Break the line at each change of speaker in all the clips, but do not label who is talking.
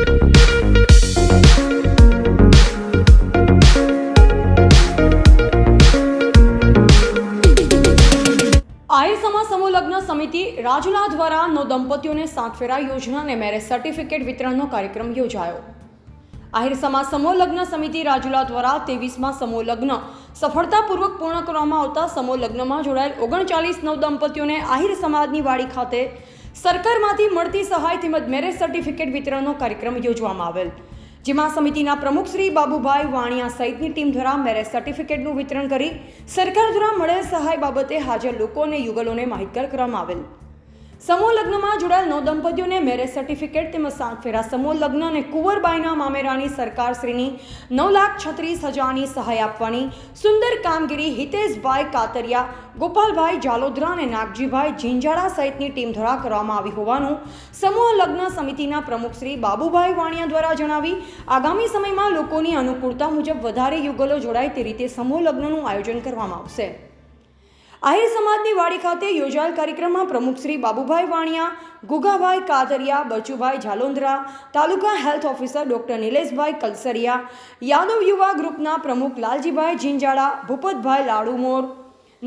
આહિર સમાજ સમૂહ લગ્ન સમિતિ રાજુલા દ્વારા નવદંપતીઓને સાત ફેરા યોજના અને મેરેજ સર્ટિફિકેટ વિતરણનો કાર્યક્રમ યોજાયો। આહિર સમાજ સમૂહ લગ્ન સમિતિ રાજુલા દ્વારા 23માં સમૂહ લગ્ન સફળતાપૂર્વક પૂર્ણ કરવામાં આવતા સમૂહ લગ્નમાં જોડાયેલ 39 નવદંપતીઓને આહિર સમાજની વાડી ખાતે સરકારમાંથી મળતી સહાય તેમજ મેરેજ સર્ટિફિકેટ વિતરણનો કાર્યક્રમ યોજવામાં આવેલ, જેમાં સમિતિના પ્રમુખ શ્રી બાબુભાઈ વાણિયા સહિતની ટીમ દ્વારા મેરેજ સર્ટિફિકેટનું વિતરણ કરી સરકાર દ્વારા મળેલ સહાય બાબતે હાજર લોકો અને યુગલોને માહિતગાર કરવામાં આવેલ। સમૂહ લગ્નમાં જોડાયેલ નવદંપતીઓને મેરેજ સર્ટિફિકેટ તેમજ સાત ફેરા સમૂહ લગ્ન અને કુંવરબાઈના મામેરાની સરકારશ્રીની 9,36,000ની સહાય આપવાની સુંદર કામગીરી હિતેશભાઈ કાતરિયા, ગોપાલભાઈ જાલોદરા અને નાગજીભાઈ જીંજાળા સહિતની ટીમ દ્વારા કરવામાં આવી હોવાનું સમૂહ લગ્ન સમિતિના પ્રમુખ શ્રી બાબુભાઈ વાણિયા દ્વારા જણાવી આગામી સમયમાં લોકોની અનુકૂળતા મુજબ વધારે યુગલો જોડાય તે રીતે સમૂહ લગ્નનું આયોજન કરવામાં આવશે। આહિર સમાજની વાડી ખાતે યોજાયેલ કાર્યક્રમમાં પ્રમુખ શ્રી બાબુભાઈ વાણિયા, ગુગાભાઈ કાતરિયા, બચુભાઈ જાલોંદરા, તાલુકા હેલ્થ ઓફિસર ડોક્ટર નિલેશભાઈ કલસરિયા, યાદવ યુવા ગ્રુપના પ્રમુખ લાલજીભાઈ જીંજાળા, ભૂપતભાઈ લાડુમોર,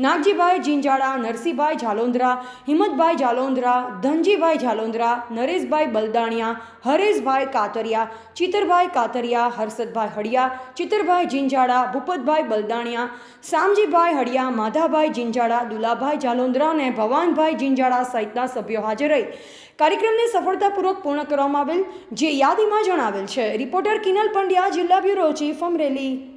નાગજીભાઈ જીંજાળા, નરસિંહભાઈ જાલોંદરા, હિંમતભાઈ જાલોંદરા, ધનજીભાઈ જાલોંદરા, નરેશભાઈ બલદાણિયા, હરેશભાઈ કાતરિયા, ચિતરભાઈ કાતરિયા, હર્ષદભાઈ હડિયા, ચિતરભાઈ જીંજાળા, ભૂપતભાઈ બલદાણિયા, શામજીભાઈ હડિયા, માધાભાઈ જીંજાળા, દુલાભાઈ જાલોંદરા અને ભવાનભાઈ જીંજાળા સહિતના સભ્યો હાજર રહી કાર્યક્રમને સફળતાપૂર્વક પૂર્ણ કરવામાં આવેલ, જે યાદીમાં જણાવેલ છે। રિપોર્ટર કિનલ પંડ્યા, જિલ્લા બ્યુરો ચીફ, અમરેલી।